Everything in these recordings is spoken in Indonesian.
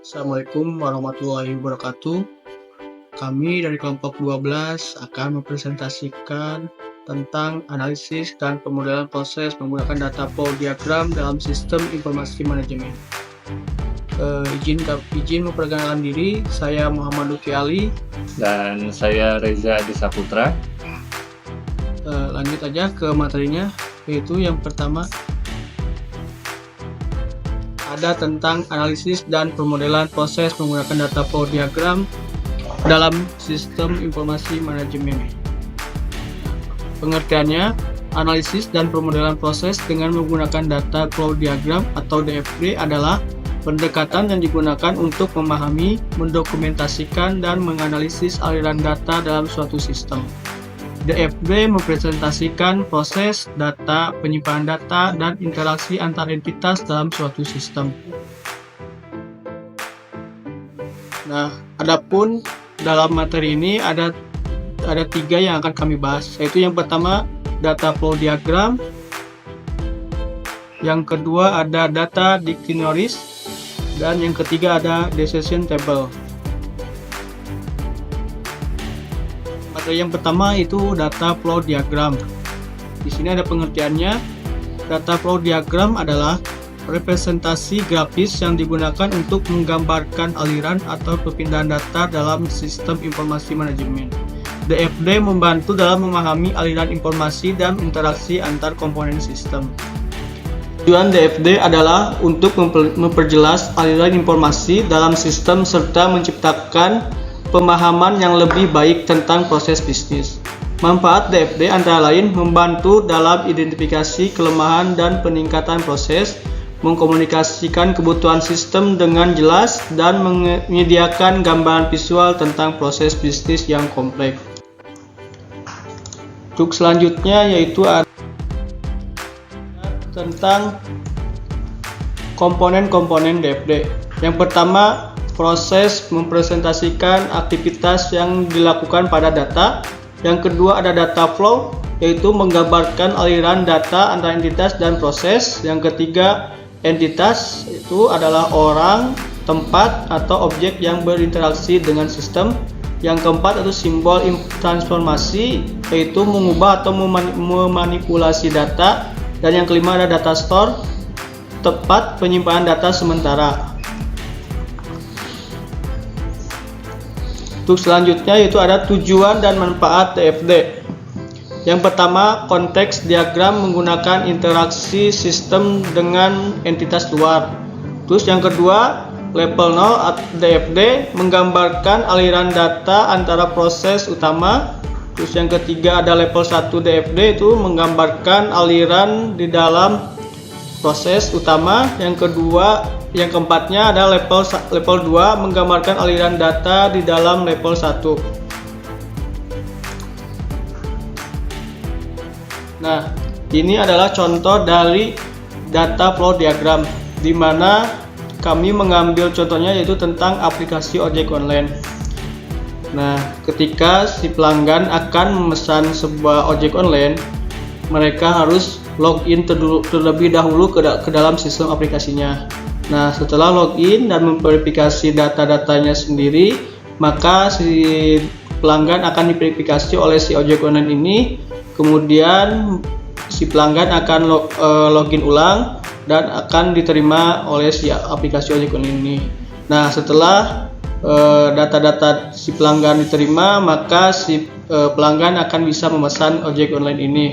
Assalamualaikum warahmatullahi wabarakatuh. Kami dari kelompok 12 akan mempresentasikan tentang analisis dan pemodelan proses menggunakan data flow diagram dalam sistem informasi manajemen. Izin memperkenalkan diri, saya Muhammad Lutfi Ali. Dan saya Reza Adi Saputra. Lanjut aja ke materinya, yaitu yang pertama ada tentang analisis dan pemodelan proses menggunakan data flow diagram dalam sistem informasi manajemen. Pengertiannya, analisis dan pemodelan proses dengan menggunakan data flow diagram atau DFD adalah pendekatan yang digunakan untuk memahami, mendokumentasikan, dan menganalisis aliran data dalam suatu sistem. DFD mempresentasikan proses, data, penyimpanan data, dan interaksi antar entitas dalam suatu sistem. Nah, adapun dalam materi ini ada 3 yang akan kami bahas, yaitu yang pertama data flow diagram, yang kedua ada data dictionaries, dan yang ketiga ada decision table. Materi yang pertama itu data flow diagram. Di sini ada pengertiannya. Data flow diagram adalah representasi grafis yang digunakan untuk menggambarkan aliran atau perpindahan data dalam sistem informasi manajemen. DFD membantu dalam memahami aliran informasi dan interaksi antar komponen sistem. Tujuan DFD adalah untuk memperjelas aliran informasi dalam sistem serta menciptakan pemahaman yang lebih baik tentang proses bisnis. Manfaat DFD antara lain membantu dalam identifikasi kelemahan dan peningkatan proses, mengkomunikasikan kebutuhan sistem dengan jelas, dan menyediakan gambaran visual tentang proses bisnis yang kompleks. Untuk selanjutnya yaitu ada tentang komponen-komponen DFD. Yang pertama, proses mempresentasikan aktivitas yang dilakukan pada data. Yang kedua ada data flow, yaitu menggambarkan aliran data antara entitas dan proses. Yang ketiga, entitas itu adalah orang, tempat, atau objek yang berinteraksi dengan sistem. Yang keempat itu simbol transformasi, yaitu mengubah atau memanipulasi data. Dan yang kelima ada data store, tempat penyimpanan data sementara. Untuk selanjutnya yaitu ada tujuan dan manfaat DFD. Yang pertama, konteks diagram menggunakan interaksi sistem dengan entitas luar. Terus yang kedua, level 0 DFD menggambarkan aliran data antara proses utama. Terus yang ketiga ada level 1 DFD itu menggambarkan aliran di dalam proses utama. Yang keempatnya ada level 2 menggambarkan aliran data di dalam level 1. Nah, ini adalah contoh dari data flow diagram, di mana kami mengambil contohnya yaitu tentang aplikasi ojek online. Nah, ketika si pelanggan akan memesan sebuah ojek online, mereka harus login terlebih dahulu ke dalam sistem aplikasinya. Nah, setelah login dan memverifikasi data-datanya sendiri, maka si pelanggan akan diverifikasi oleh si ojek online ini. Kemudian si pelanggan akan login ulang dan akan diterima oleh si aplikasi ojek online ini. Nah, setelah data-data si pelanggan diterima, maka si pelanggan akan bisa memesan ojek online ini.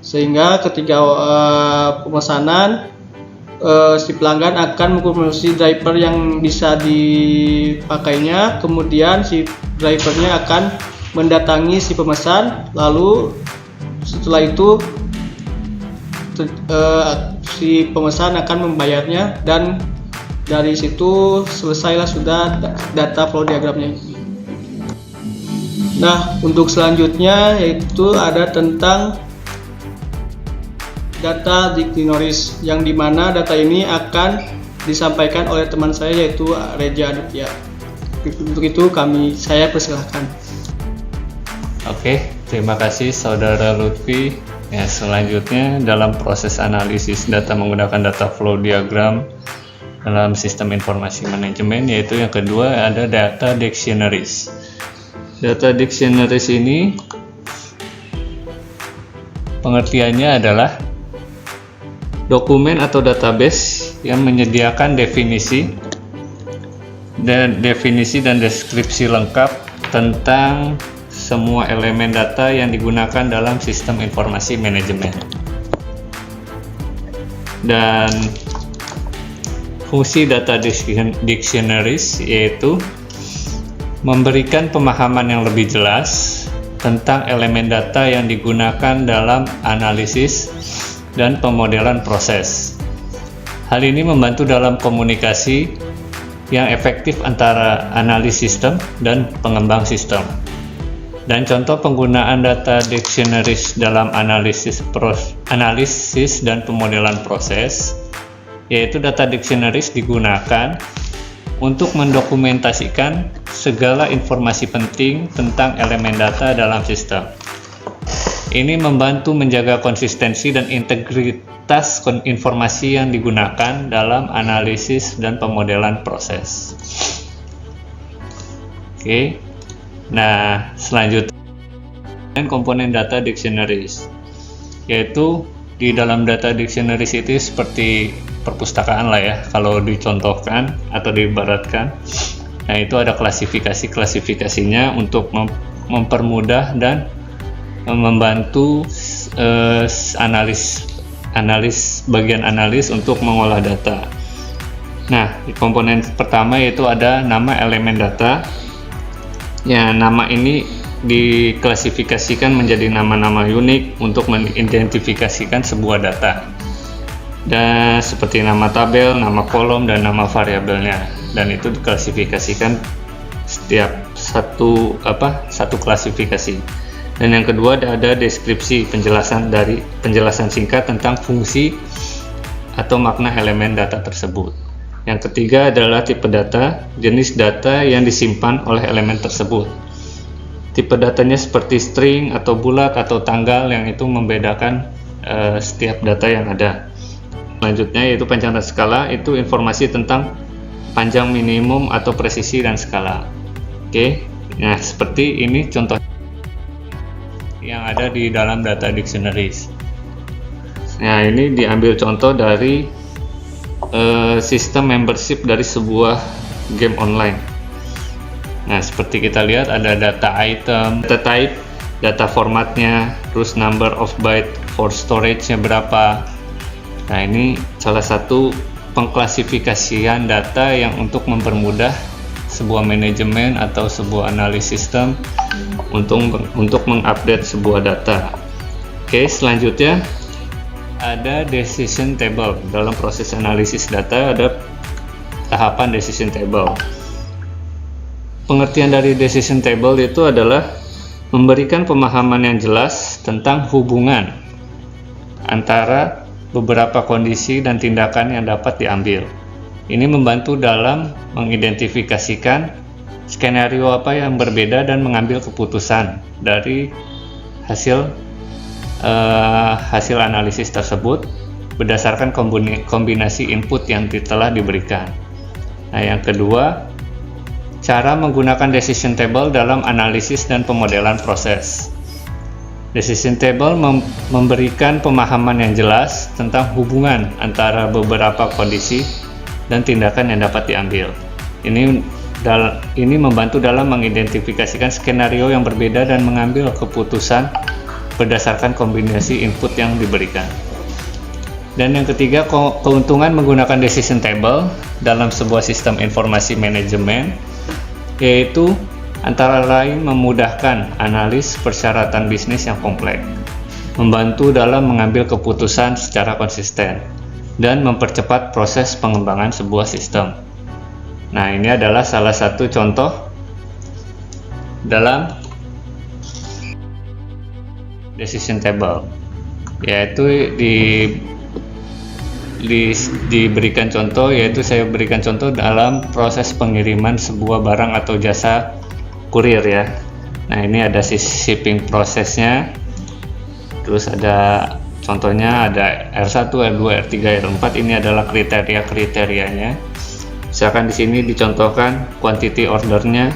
Sehingga ketika pemesanan, si pelanggan akan mengkonfirmasi driver yang bisa dipakainya. Kemudian si drivernya akan mendatangi si pemesan. Lalu setelah itu si pemesan akan membayarnya, dan dari situ selesailah sudah data flow diagramnya. Nah, untuk selanjutnya yaitu ada tentang data dictionaries, yang dimana data ini akan disampaikan oleh teman saya yaitu Reza Aditya. Untuk itu saya persilahkan. Oke, terima kasih Saudara Lutfi Ya, selanjutnya dalam proses analisis data menggunakan data flow diagram dalam sistem informasi manajemen, yaitu yang kedua ada data dictionaries. Data dictionaries ini pengertiannya adalah dokumen atau database yang menyediakan definisi dan deskripsi lengkap tentang semua elemen data yang digunakan dalam sistem informasi manajemen. Dan fungsi data dictionaries yaitu memberikan pemahaman yang lebih jelas tentang elemen data yang digunakan dalam analisis dan pemodelan proses. Hal ini membantu dalam komunikasi yang efektif antara analis sistem dan pengembang sistem. Dan contoh penggunaan data dictionaries dalam analisis dan pemodelan proses, yaitu data dictionaries digunakan untuk mendokumentasikan segala informasi penting tentang elemen data dalam sistem. Ini membantu menjaga konsistensi dan integritas informasi yang digunakan dalam analisis dan pemodelan proses. Oke. Nah, selanjutnya komponen data dictionaries, yaitu di dalam data dictionaries itu seperti perpustakaan lah ya, kalau dicontohkan atau diibaratkan. Nah, itu ada klasifikasinya untuk mempermudah dan membantu bagian analis untuk mengolah data. Nah, di komponen pertama yaitu ada nama elemen data. Ya, nama ini diklasifikasikan menjadi nama-nama unik untuk mengidentifikasikan sebuah data. Dan seperti nama tabel, nama kolom, dan nama variabelnya. Dan itu diklasifikasikan setiap satu klasifikasi. Dan yang kedua ada deskripsi, penjelasan singkat tentang fungsi atau makna elemen data tersebut. Yang ketiga adalah tipe data, jenis data yang disimpan oleh elemen tersebut. Tipe datanya seperti string atau bulat atau tanggal, yang itu membedakan setiap data yang ada. Selanjutnya yaitu panjang dan skala, itu informasi tentang panjang minimum atau presisi dan skala. Oke, nah seperti ini contoh yang ada di dalam data dictionaries. Nah, ini diambil contoh dari sistem membership dari sebuah game online. Nah, seperti kita lihat ada data item, data type, data formatnya, terus number of byte for storage-nya berapa. Nah, ini salah satu pengklasifikasian data yang untuk mempermudah sebuah manajemen atau sebuah analis sistem untuk mengupdate sebuah data. Oke, selanjutnya ada decision table. Dalam proses analisis data ada tahapan decision table. Pengertian dari decision table itu adalah memberikan pemahaman yang jelas tentang hubungan antara beberapa kondisi dan tindakan yang dapat diambil. Ini membantu dalam mengidentifikasikan skenario apa yang berbeda dan mengambil keputusan dari hasil analisis tersebut berdasarkan kombinasi input yang telah diberikan. Nah, yang kedua, cara menggunakan decision table dalam analisis dan pemodelan proses. Decision table memberikan pemahaman yang jelas tentang hubungan antara beberapa kondisi dan tindakan yang dapat diambil. Ini membantu dalam mengidentifikasikan skenario yang berbeda dan mengambil keputusan berdasarkan kombinasi input yang diberikan. Dan yang ketiga, keuntungan menggunakan decision table dalam sebuah sistem informasi manajemen, yaitu antara lain memudahkan analis persyaratan bisnis yang kompleks, membantu dalam mengambil keputusan secara konsisten, dan mempercepat proses pengembangan sebuah sistem. Nah, ini adalah salah satu contoh dalam decision table, yaitu diberikan contoh, yaitu saya berikan contoh dalam proses pengiriman sebuah barang atau jasa kurir ya. Nah, ini ada shipping prosesnya, Terus ada contohnya ada R1, R2, R3, R4, ini adalah kriteria-kriterianya. Misalkan di sini dicontohkan quantity ordernya,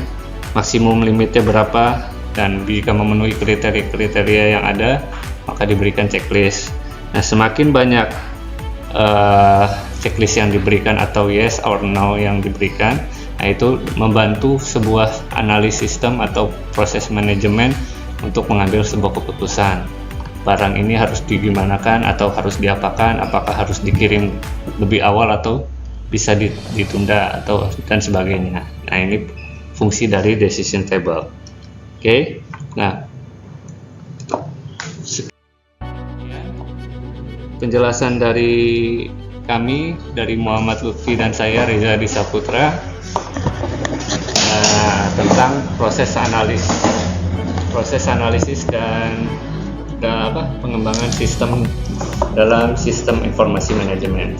maksimum limitnya berapa, dan jika memenuhi kriteria-kriteria yang ada maka diberikan checklist. Nah, semakin banyak checklist yang diberikan atau yes or no yang diberikan, nah itu membantu sebuah analisis sistem atau proses manajemen untuk mengambil sebuah keputusan. Barang ini harus digimanakan atau harus diapakan, apakah harus dikirim lebih awal atau bisa ditunda atau dan sebagainya. Nah, ini fungsi dari decision table. Oke. Nah, penjelasan dari kami, dari Muhammad Lutfi dan saya Reza Disaputra, tentang proses analisis dan pengembangan sistem dalam sistem informasi manajemen.